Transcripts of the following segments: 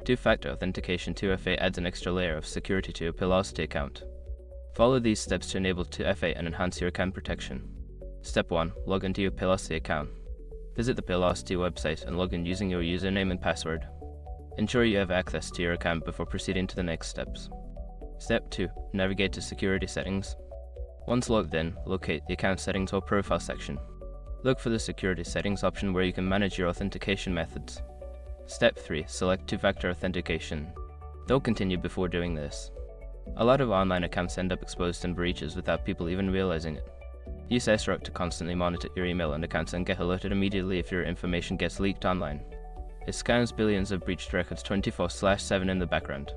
Two-factor authentication 2FA adds an extra layer of security to your Paylocity account. Follow these steps to enable 2FA and enhance your account protection. Step 1. Log into your Paylocity account. Visit the Paylocity website and log in using your username and password. Ensure you have access to your account before proceeding to the next steps. Step 2. Navigate to Security Settings. Once logged in, locate the Account Settings or Profile section. Look for the Security Settings option where you can manage your authentication methods. Step 3. Select two-factor authentication. Don't continue before doing this. A lot of online accounts end up exposed in breaches without people even realizing it. Use SROC to constantly monitor your email and accounts and get alerted immediately if your information gets leaked online. It scans billions of breached records 24/7 in the background.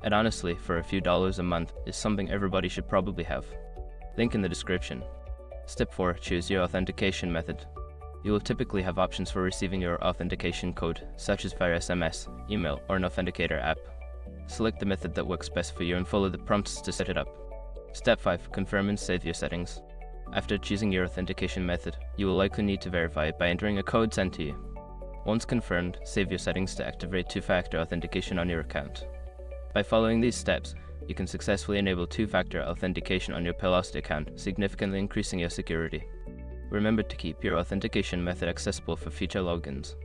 And honestly, for a few dollars a month, is something everybody should probably have. Link in the description. Step 4. Choose your authentication method. You will typically have options for receiving your authentication code, such as via SMS, email, or an authenticator app. Select the method that works best for you and follow the prompts to set it up. Step 5. Confirm and save your settings. After choosing your authentication method, you will likely need to verify it by entering a code sent to you. Once confirmed, save your settings to activate two-factor authentication on your account. By following these steps, you can successfully enable two-factor authentication on your Paylocity account, significantly increasing your security. Remember to keep your authentication method accessible for future logins.